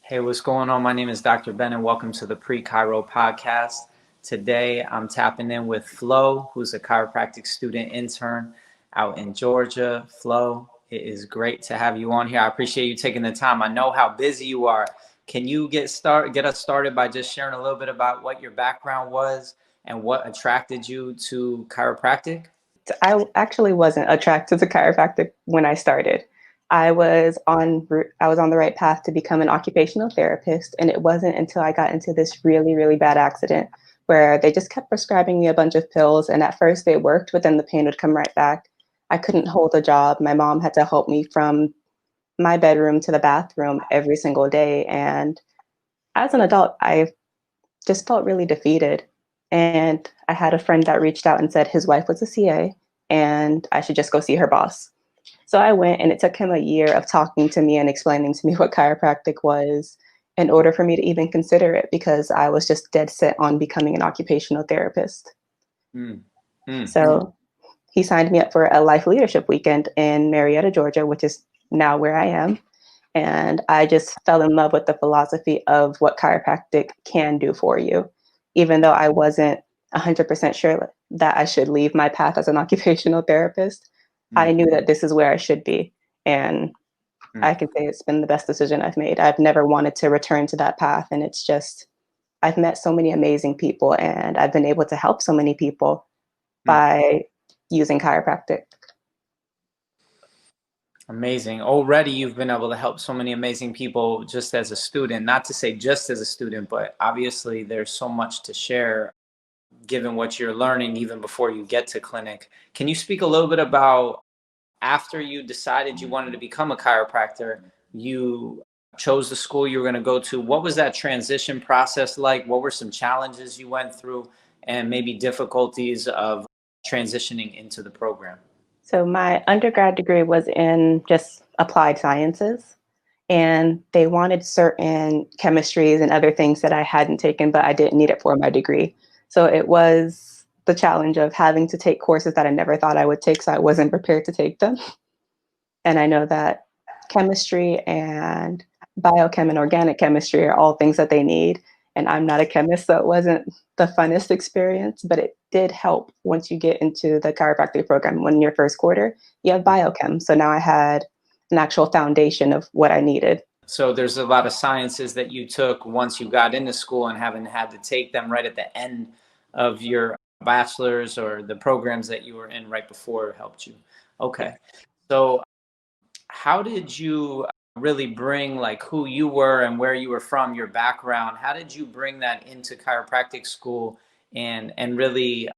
Hey, what's going on? My name is Dr. Ben, and welcome to the Pre-Chiro podcast. Today, I'm tapping in with Flo, who's a chiropractic student intern out in Georgia. Flo, it is great to have you on here. I appreciate you taking the time. I know how busy you are. Can you get us started by just sharing a little bit about what your background was and what attracted you to chiropractic? I actually wasn't attracted to chiropractic when I started. I was on the right path to become an occupational therapist, and it wasn't until I got into this really, really bad accident where they just kept prescribing me a bunch of pills, and at first they worked, but then the pain would come right back. I couldn't hold a job. My mom had to help me from my bedroom to the bathroom every single day, and as an adult, I just felt really defeated. And I had a friend that reached out and said his wife was a CA and I should just go see her boss. So I went, and it took him a year of talking to me and explaining to me what chiropractic was in order for me to even consider it, because I was just dead set on becoming an occupational therapist. Mm, mm, So he signed me up for a life leadership weekend in Marietta, Georgia, which is now where I am. And I just fell in love with the philosophy of what chiropractic can do for you, even though I wasn't 100% sure that I should leave my path as an occupational therapist. I mm, knew that this is where I should be. And mm, I can say it's been the best decision I've made. I've never wanted to return to that path. And it's just, I've met so many amazing people, and I've been able to help so many people mm. by using chiropractic. Amazing. Already you've been able to help so many amazing people just as a student, not to say just as a student, but obviously there's so much to share given what you're learning even before you get to clinic. Can you speak a little bit about after you decided you wanted to become a chiropractor, you chose the school you were going to go to? What was that transition process like? What were some challenges you went through and maybe difficulties of transitioning into the program? So my undergrad degree was in just applied sciences, and they wanted certain chemistries and other things that I hadn't taken, but I didn't need it for my degree. So it was the challenge of having to take courses that I never thought I would take, so I wasn't prepared to take them. And I know that chemistry and biochem and organic chemistry are all things that they need. And I'm not a chemist, so it wasn't the funnest experience, but it did help once you get into the chiropractic program. When in your first quarter, you have biochem. So now I had an actual foundation of what I needed. So there's a lot of sciences that you took once you got into school and haven't had to take them right at the end of your bachelor's, or the programs that you were in right before helped you. Okay. So how did you really bring like who you were and where you were from, your background? How did you bring that into chiropractic school and really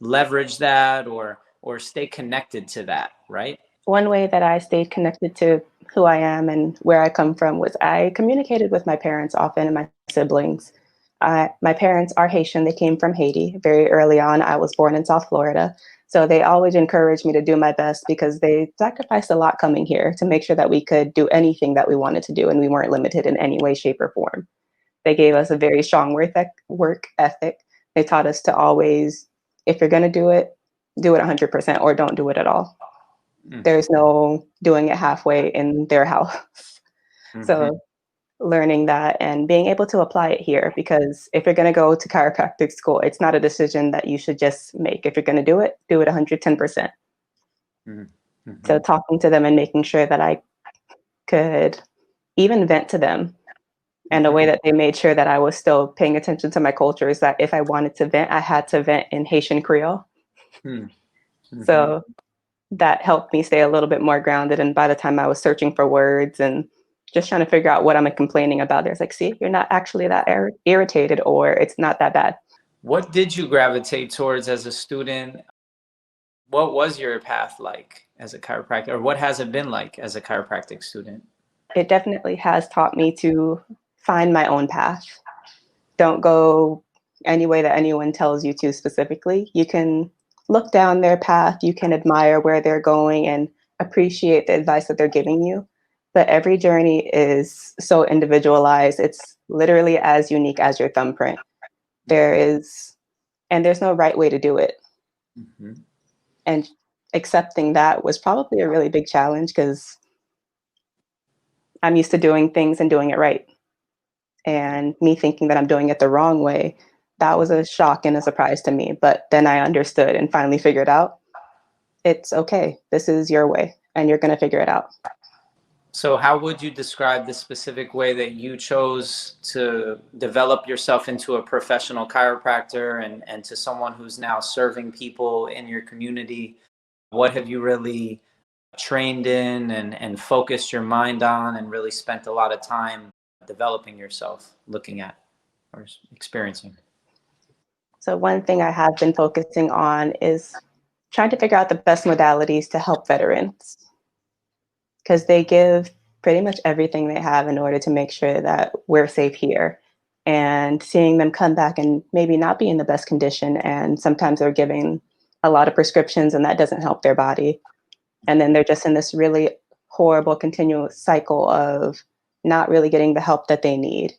leverage that or stay connected to that, right? One way that I stayed connected to who I am and where I come from was I communicated with my parents often and my siblings. My parents are Haitian. They came from Haiti very early on. I was born in South Florida. So they always encouraged me to do my best because they sacrificed a lot coming here to make sure that we could do anything that we wanted to do and we weren't limited in any way, shape, or form. They gave us a very strong work ethic. They taught us to always, if you're going to do it 100% or don't do it at all. Mm. There's no doing it halfway in their house. Hmm. So learning that and being able to apply it here, because if you're going to go to chiropractic school, it's not a decision that you should just make. If you're going to do it 110%. Hmm. So Hmm. talking to them and making sure that I could even vent to them, and a Hmm. way that they made sure that I was still paying attention to my culture is that if I wanted to vent, I had to vent in Haitian Creole. Hmm. Hmm. So that helped me stay a little bit more grounded. And by the time I was searching for words and just trying to figure out what am I complaining about, there's like, see, you're not actually that irritated, or it's not that bad. What did you gravitate towards as a student? What was your path like as a chiropractor, or what has it been like as a chiropractic student? It definitely has taught me to find my own path. Don't go any way that anyone tells you to specifically. You can look down their path, you can admire where they're going and appreciate the advice that they're giving you. But every journey is so individualized. It's literally as unique as your thumbprint. There is, and there's no right way to do it. Hmm. And accepting that was probably a really big challenge because I'm used to doing things and doing it right. and me thinking that I'm doing it the wrong way, that was a shock and a surprise to me. But then I understood and finally figured out it's okay. This is your way and you're going to figure it out. So how would you describe the specific way that you chose to develop yourself into a professional chiropractor and to someone who's now serving people in your community? What have you really trained in and focused your mind on and really spent a lot of time developing yourself, looking at or experiencing? So, one thing I have been focusing on is trying to figure out the best modalities to help veterans because they give pretty much everything they have in order to make sure that we're safe here. And seeing them come back and maybe not be in the best condition, and sometimes they're giving a lot of prescriptions and that doesn't help their body. And then they're just in this really horrible continuous cycle of not really getting the help that they need.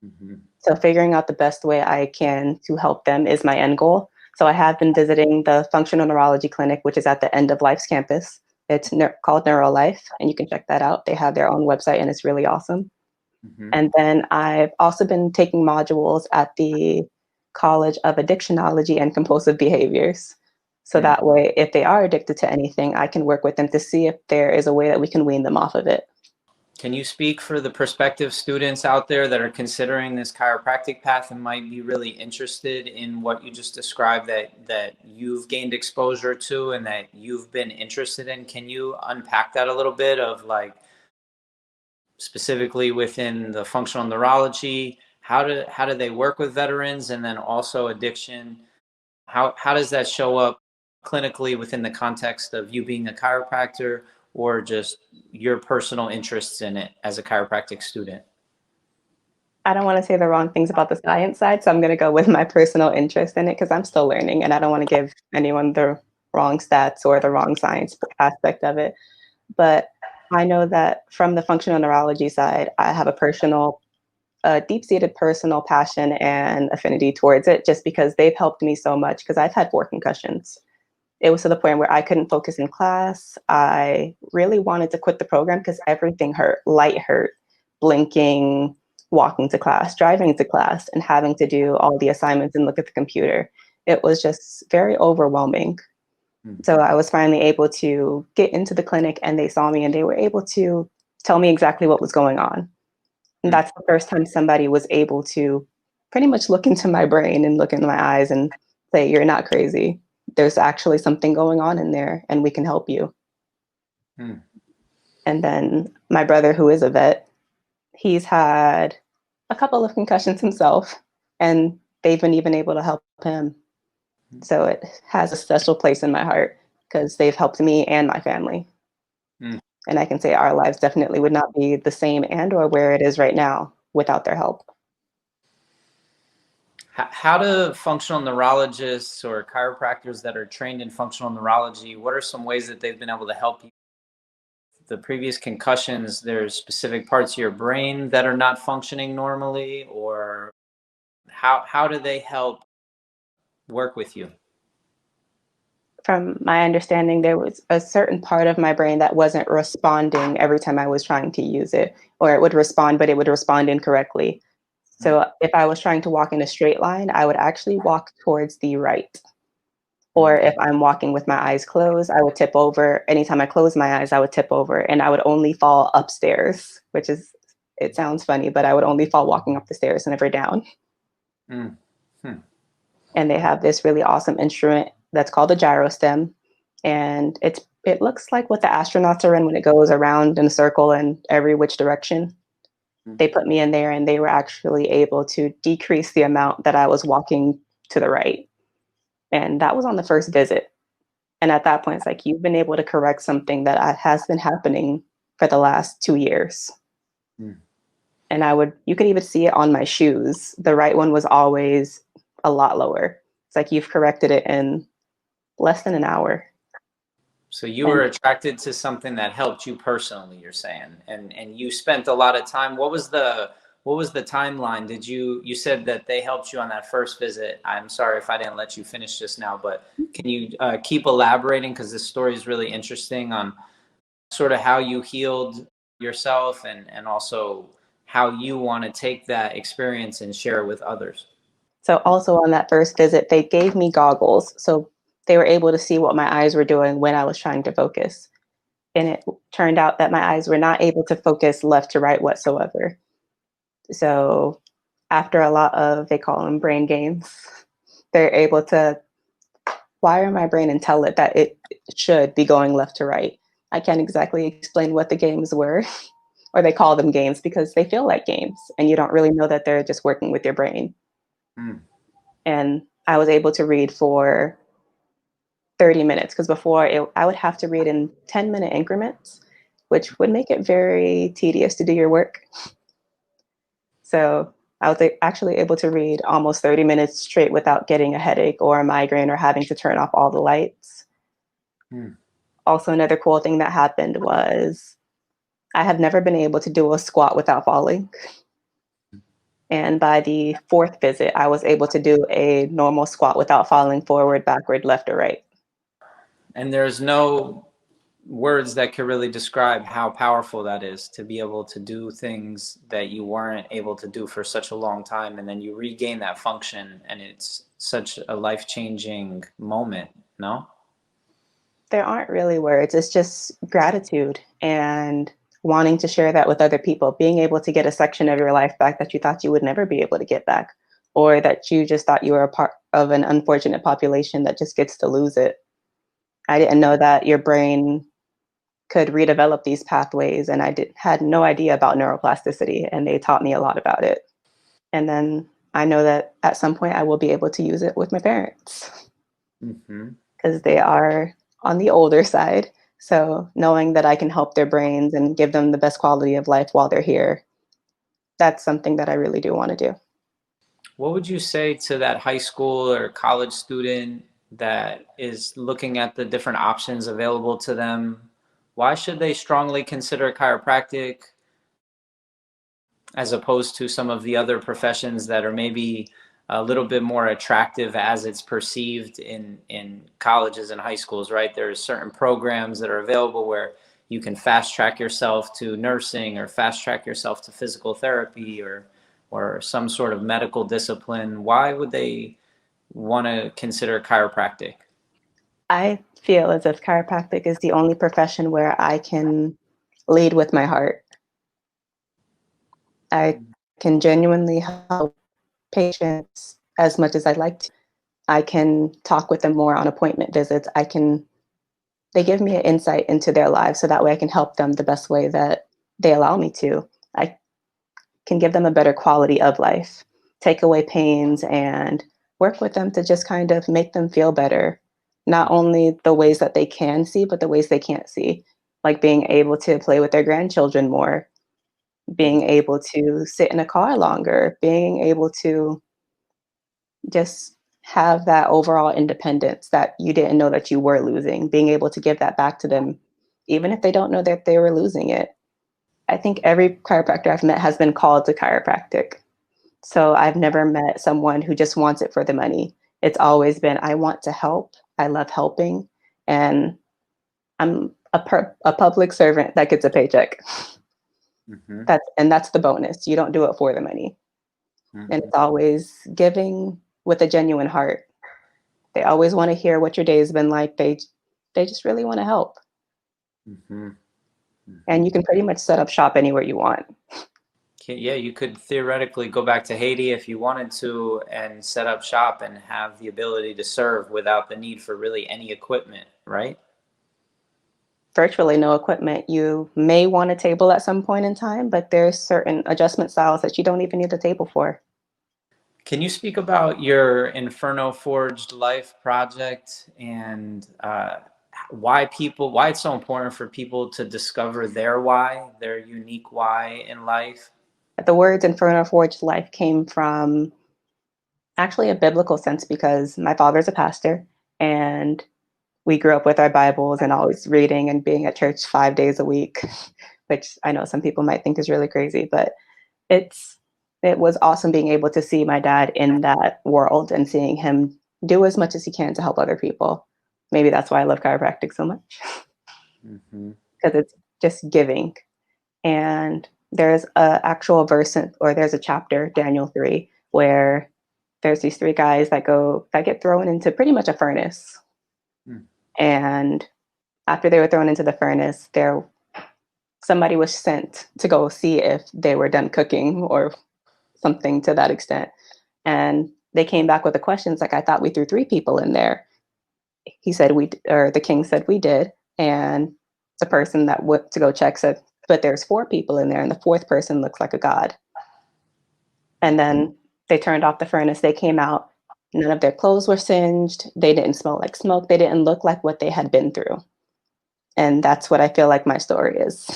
Mm-hmm. So figuring out the best way I can to help them is my end goal. So I have been visiting the functional neurology clinic, which is at the end of life's campus. It's called NeuroLife, and you can check that out. They have their own website, and it's really awesome. Mm-hmm. And then I've also been taking modules at the College of Addictionology and Compulsive Behaviors. So Mm. that way, if they are addicted to anything, I can work with them to see if there is a way that we can wean them off of it. Can you speak for the prospective students out there that are considering this chiropractic path and might be really interested in what you just described that you've gained exposure to and that you've been interested in? Can you unpack that a little bit of like specifically within the functional neurology, how do they work with veterans, and then also addiction? How does that show up clinically within the context of you being a chiropractor or just your personal interests in it as a chiropractic student? I don't want to say the wrong things about the science side, so I'm going to go with my personal interest in it because I'm still learning and I don't want to give anyone the wrong stats or the wrong science aspect of it. But I know that from the functional neurology side, I have a deep-seated personal passion and affinity towards it just because they've helped me so much because I've had 4 concussions. It was to the point where I couldn't focus in class. I really wanted to quit the program because everything hurt. Light hurt, blinking, walking to class, driving to class, and having to do all the assignments and look at the computer. It was just very overwhelming. Mm. So I was finally able to get into the clinic and they saw me and they were able to tell me exactly what was going on. And Mm. that's the first time somebody was able to pretty much look into my brain and look into my eyes and say, "You're not crazy. There's actually something going on in there and we can help you." Mm. And then my brother, who is a vet, he's had a couple of concussions himself, and they've been even able to help him. So it has a special place in my heart because they've helped me and my family. Mm. And I can say our lives definitely would not be the same and or where it is right now without their help. How do functional neurologists or chiropractors that are trained in functional neurology, what are some ways that they've been able to help you? The previous concussions, there's specific parts of your brain that are not functioning normally, or how do they help work with you? From my understanding, there was a certain part of my brain that wasn't responding every time I was trying to use it, or it would respond, but it would respond incorrectly. Mm. So if I was trying to walk in a straight line, I would actually walk towards the right. Or Mm. if I'm walking with my eyes closed, I would tip over. Anytime I close my eyes, I would tip over and I would only fall upstairs, which is, it sounds funny, but I would only fall walking up the stairs, never down. Mm. Hmm. And they have this really awesome instrument that's called a gyrostem. And it looks like what the astronauts are in when it goes around in a circle in every which direction. Mm. They put me in there and they were actually able to decrease the amount that I was walking to the right. And that was on the first visit. And at that point, it's like, you've been able to correct something that has been happening for the last 2 years. Mm. And you could even see it on my shoes. The right one was always a lot lower. It's like you've corrected it in less than an hour. So you And were attracted to something that helped you personally, you're saying, and you spent a lot of time. What was the timeline? You said that they helped you on that first visit. I'm sorry if I didn't let you finish just now, but can you keep elaborating, because this story is really interesting on sort of how you healed yourself and also how you want to take that experience and share it with others. So also on that first visit, they gave me goggles, so they were able to see what my eyes were doing when I was trying to focus. And it turned out that my eyes were not able to focus left to right whatsoever. So after a lot of, they call them brain games, they're able to wire my brain and tell it that it should be going left to right. I can't exactly explain what the games were, or they call them games because they feel like games, and you don't really know that they're just working with your brain. Mm. And I was able to read for 30 minutes because before I would have to read in 10-minute increments, which would make it very tedious to do your work. So I was actually able to read almost 30 minutes straight without getting a headache or a migraine or having to turn off all the lights. Mm. Also, another cool thing that happened was I have never been able to do a squat without falling. And by the fourth visit, I was able to do a normal squat without falling forward, backward, left, or right. And there's no words that could really describe how powerful that is, to be able to do things that you weren't able to do for such a long time, and then you regain that function, and it's such a life-changing moment. No. There aren't really words. It's just gratitude and wanting to share that with other people, being able to get a section of your life back that you thought you would never be able to get back, or that you just thought you were a part of an unfortunate population that just gets to lose it. I didn't know that your brain could redevelop these pathways, and had no idea about neuroplasticity, and they taught me a lot about it. And then I know that at some point I will be able to use it with my parents Mm-hmm. because they are on the older side. So knowing that I can help their brains and give them the best quality of life while they're here, that's something that I really do want to do. What would you say to that high school or college student that is looking at the different options available to them? Why should they strongly consider chiropractic as opposed to some of the other professions that are maybe a little bit more attractive as it's perceived in colleges and high schools, right? There's certain programs that are available where you can fast track yourself to nursing or fast track yourself to physical therapy or some sort of medical discipline. Why would they want to consider chiropractic? I feel as if chiropractic is the only profession where I can lead with my heart. I can genuinely help patients as much as I'd like to. I can talk with them more on appointment visits. They give me an insight into their lives so that way I can help them the best way that they allow me to. I can give them a better quality of life, take away pains, and work with them to just kind of make them feel better. Not only the ways that they can see, but the ways they can't see, like being able to play with their grandchildren more, being able to sit in a car longer, being able to just have that overall independence that you didn't know that you were losing, being able to give that back to them, even if they don't know that they were losing it. I think every chiropractor I've met has been called to chiropractic. So I've never met someone who just wants it for the money. It's always been, I want to help. I love helping. And I'm a public servant that gets a paycheck. Mm-hmm. That's the bonus. You don't do it for the money. And Mm-hmm. it's always giving with a genuine heart. They always want to hear what your day has been like. They just really want to help. Mm-hmm. And Mm-hmm. you can pretty much set up shop anywhere you want. Yeah, you could theoretically go back to Haiti if you wanted to and set up shop and have the ability to serve without the need for really any equipment, right? Virtually no equipment. You may want a table at some point in time, but there's certain adjustment styles that you don't even need a table for. Can you speak about your Inferno Forged Life project and why it's so important for people to discover their why, their unique why in life? The words Inferno Forged Life came from actually a biblical sense because my father's a pastor and we grew up with our Bibles and always reading and being at church 5 days a week, which I know some people might think is really crazy, but it's it was awesome being able to see my dad in that world and seeing him do as much as he can to help other people. Maybe that's why I love chiropractic so much Mm-hmm. because it's just giving. And There's a actual verse or there's a chapter, Daniel 3, where there's these three guys that get thrown into pretty much a furnace. Mm. And after they were thrown into the furnace, somebody was sent to go see if they were done cooking or something to that extent. And they came back with the questions like, I thought we threw three people in there. He said or the king said we did. And the person that went to go check said, but there's four people in there, and the fourth person looks like a god. And then they turned off the furnace. They came out. None of their clothes were singed. They didn't smell like smoke. They didn't look like what they had been through. And that's what I feel like my story is.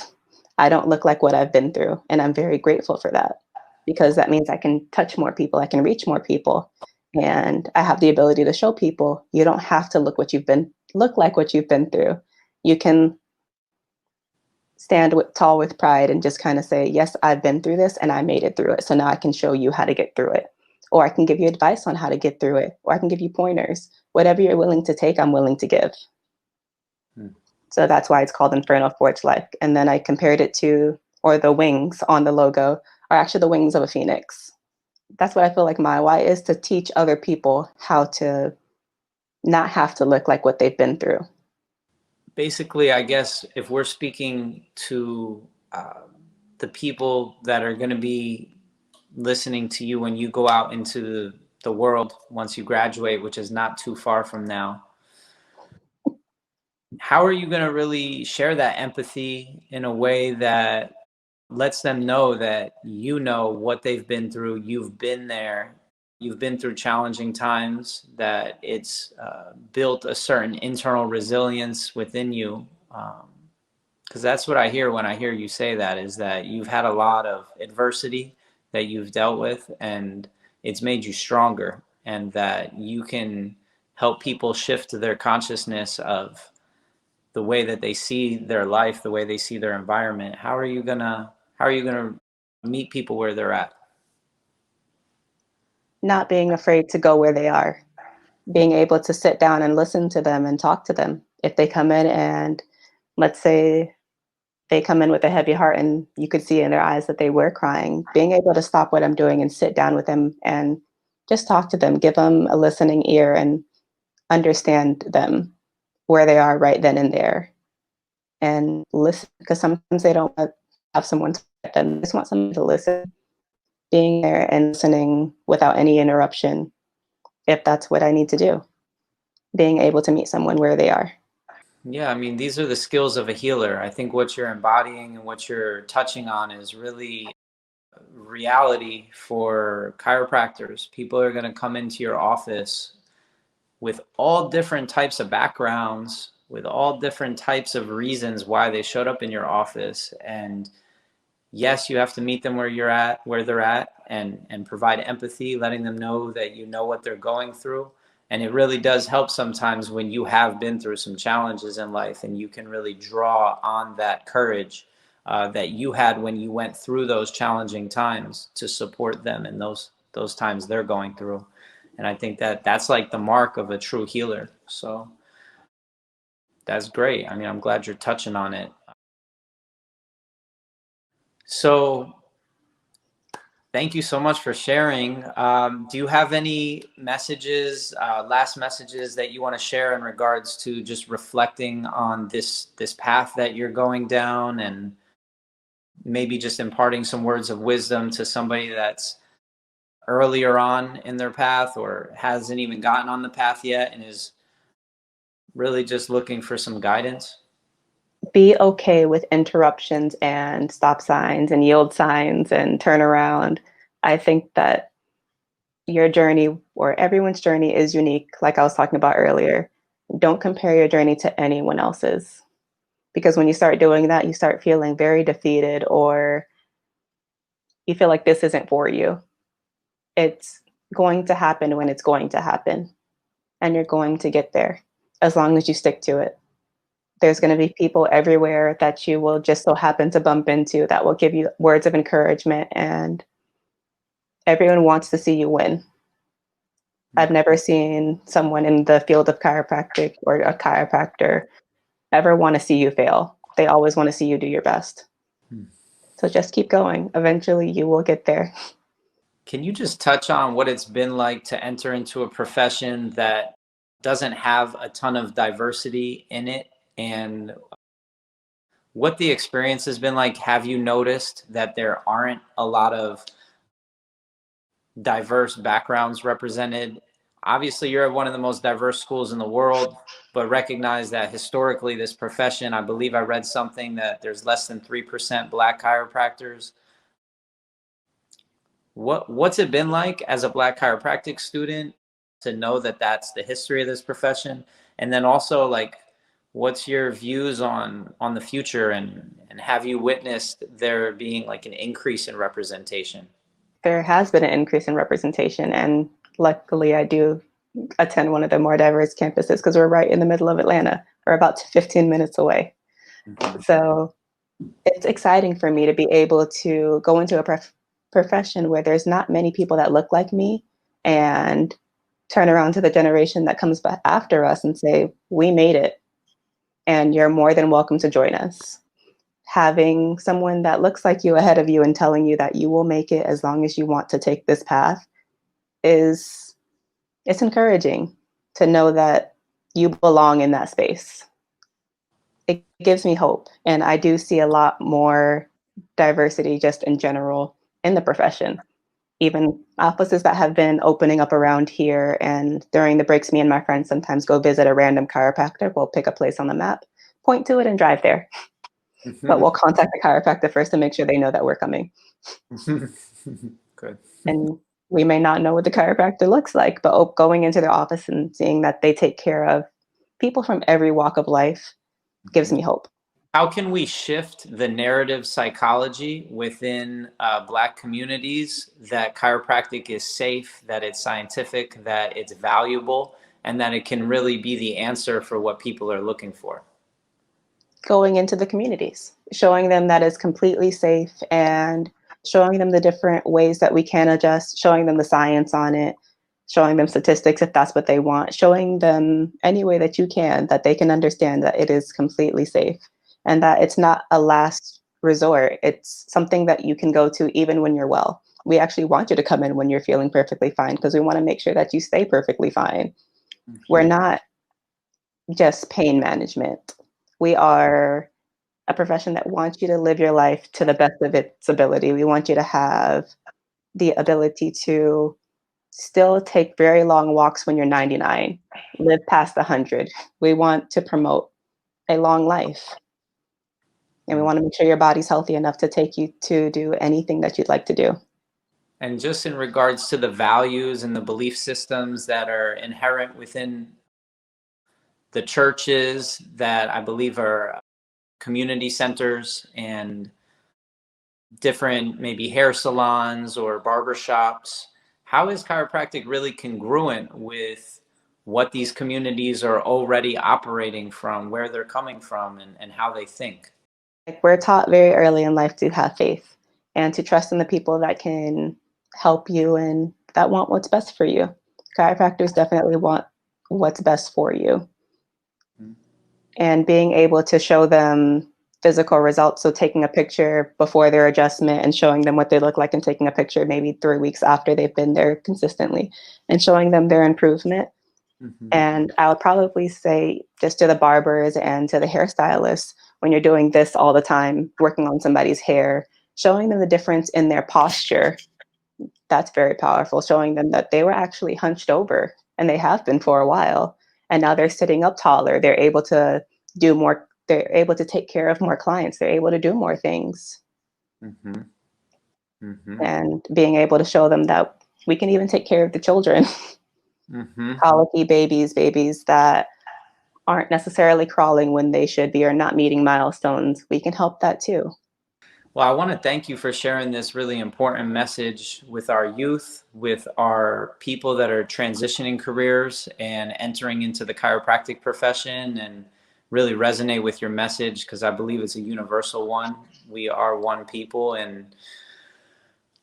I don't look like what I've been through. And I'm very grateful for that, because that means I can touch more people. I can reach more people. And I have the ability to show people you don't have to look like what you've been through. You can stand tall with pride and just kind of say, yes, I've been through this and I made it through it. So now I can show you how to get through it. Or I can give you advice on how to get through it. Or I can give you pointers. Whatever you're willing to take, I'm willing to give. Mm. So that's why it's called Infernal Forge Life. And then I compared it to, or the wings on the logo are actually the wings of a phoenix. That's what I feel like my why is, to teach other people how to not have to look like what they've been through. Basically, I guess if we're speaking to the people that are going to be listening to you when you go out into the world once you graduate, which is not too far from now, how are you going to really share that empathy in a way that lets them know that you know what they've been through, you've been there, you've been through challenging times, that it's built a certain internal resilience within you? Because that's what I hear when I hear you say that, is that you've had a lot of adversity that you've dealt with, and it's made you stronger, and that you can help people shift their consciousness of the way that they see their life, the way they see their environment. How are you gonna meet people where they're at? Not being afraid to go where they are, being able to sit down and listen to them and talk to them. If they come in and, let's say, they come in with a heavy heart and you could see in their eyes that they were crying, being able to stop what I'm doing and sit down with them and just talk to them, give them a listening ear and understand them where they are right then and there, and listen, because sometimes they don't want to have someone to them. They just want someone to listen, being there and listening without any interruption, if that's what I need to do, being able to meet someone where they are. Yeah, I mean, these are the skills of a healer. I think what you're embodying and what you're touching on is really reality for chiropractors. People are going to come into your office with all different types of backgrounds, with all different types of reasons why they showed up in your office. And yes, you have to meet them where they're at, and provide empathy, letting them know that you know what they're going through. And it really does help sometimes when you have been through some challenges in life, and you can really draw on that courage that you had when you went through those challenging times, to support them in those times they're going through. And I think that that's like the mark of a true healer. So that's great. I mean, I'm glad you're touching on it. So thank you so much for sharing. Do you have any messages, last messages that you want to share in regards to just reflecting on this path that you're going down, and maybe just imparting some words of wisdom to somebody that's earlier on in their path, or hasn't even gotten on the path yet and is really just looking for some guidance? Be okay with interruptions and stop signs and yield signs and turn around. I think that your journey, or everyone's journey, is unique, like I was talking about earlier. Don't compare your journey to anyone else's, because when you start doing that, you start feeling very defeated, or you feel like this isn't for you. It's going to happen when it's going to happen, and you're going to get there as long as you stick to it. There's going to be people everywhere that you will just so happen to bump into that will give you words of encouragement, and everyone wants to see you win. I've never seen someone in the field of chiropractic or a chiropractor ever want to see you fail. They always want to see you do your best. So just keep going. Eventually you will get there. Can you just touch on what it's been like to enter into a profession that doesn't have a ton of diversity in it, and what the experience has been like? Have you noticed that there aren't a lot of diverse backgrounds represented? Obviously, you're at one of the most diverse schools in the world, but recognize that historically, this profession, I believe I read something that there's less than 3% Black chiropractors. What's it been like as a Black chiropractic student to know that that's the history of this profession? And then also, like, what's your views on the future, and have you witnessed there being like an increase in representation? There has been an increase in representation, and luckily I do attend one of the more diverse campuses because we're right in the middle of Atlanta. We're about 15 minutes away. Mhm. So it's exciting for me to be able to go into a profession where there's not many people that look like me, and turn around to the generation that comes back after us and say, we made it and you're more than welcome to join us. Having someone that looks like you ahead of you and telling you that you will make it as long as you want to take this path is it's encouraging to know that you belong in that space. It gives me hope, and I do see a lot more diversity just in general in the profession. Even offices that have been opening up around here, and during the breaks, me and my friends sometimes go visit a random chiropractor. We'll pick a place on the map, point to it, and drive there. But we'll contact the chiropractor first to make sure they know that we're coming. Good. And we may not know what the chiropractor looks like, but going into their office and seeing that they take care of people from every walk of life gives me hope. How can we shift the narrative psychology within Black communities that chiropractic is safe, that it's scientific, that it's valuable, and that it can really be the answer for what people are looking for? Going into the communities, showing them that it's completely safe, and showing them the different ways that we can adjust, showing them the science on it, showing them statistics if that's what they want, showing them any way that you can that they can understand that it is completely safe and that it's not a last resort. It's something that you can go to even when you're well. We actually want you to come in when you're feeling perfectly fine because we want to make sure that you stay perfectly fine. We're Mhm. not just pain management. We are a profession that wants you to live your life to the best of its ability. We want you to have the ability to still take very long walks when you're 99, live past 100. We want to promote a long life, and we want to make sure your body's healthy enough to take you to do anything that you'd like to do. And just in regards to the values and the belief systems that are inherent within the churches that I believe are community centers and different maybe hair salons or barber shops, how is chiropractic really congruent with what these communities are already operating from, where they're coming from, and how they think? Like, we're taught very early in life to have faith and to trust in the people that can help you and that want what's best for you. Chiropractors definitely want what's best for you, and being able to show them physical results. So taking a picture before their adjustment and showing them what they look like, and taking a picture maybe 3 weeks after they've been there consistently and showing them their improvement. Mm-hmm. And I would probably say just to the barbers and to the hairstylists, when you're doing this all the time, working on somebody's hair, showing them the difference in their posture, that's very powerful. Showing them that they were actually hunched over, and they have been for a while. And now they're sitting up taller. They're able to do more. They're able to take care of more clients. They're able to do more things. Mm-hmm. Mm-hmm. And being able to show them that we can even take care of the children, Mm-hmm. colicky babies, babies that aren't necessarily crawling when they should be or not meeting milestones. We can help that too. Well, I want to thank you for sharing this really important message with our youth, with our people that are transitioning careers and entering into the chiropractic profession, and really resonate with your message because I believe it's a universal one. We are one people. And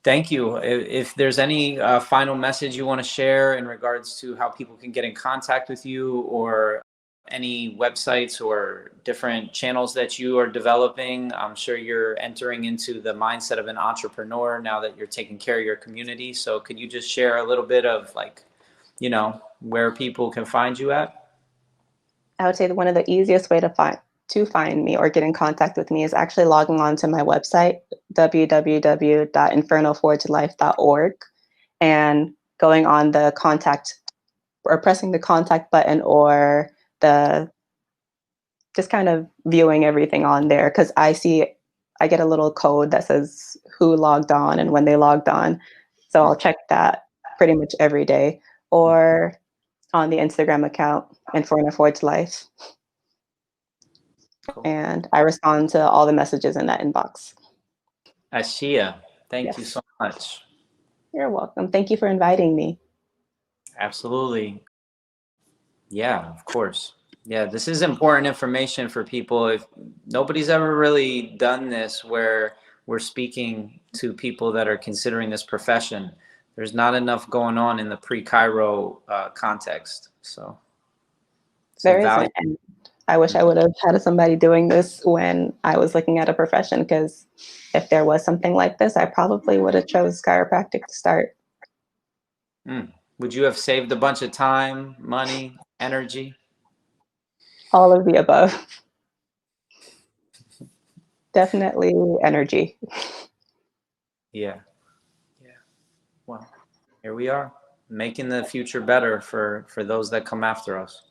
thank you. If there's any final message you want to share in regards to how people can get in contact with you, or any websites or different channels that you are developing? I'm sure you're entering into the mindset of an entrepreneur now that you're taking care of your community. So could you just share a little bit of like, where people can find you at? I would say that one of the easiest way to find me or get in contact with me is actually logging on to my website, www.infernoforgelife.org, and going on the contact or pressing the contact button or the just kind of viewing everything on there because I get a little code that says who logged on and when they logged on. So I'll check that pretty much every day or on the Instagram account, Inferno Forge Life. Cool. And I respond to all the messages in that inbox. Ashia, thank you Yes, so much. you're welcome. Thank you for inviting me. Absolutely. Yeah, of course. Yeah, this is important information for people. If nobody's ever really done this, where we're speaking to people that are considering this profession, there's not enough going on in the pre-Cairo context. So it's a There value. isn't. And I wish I would have had somebody doing this when I was looking at a profession because if there was something like this, I probably would have chose chiropractic to start. Mm. Would you have saved a bunch of time, money, energy? All of the above. Definitely energy. Yeah. Yeah. Well, here we are, making the future better for those that come after us.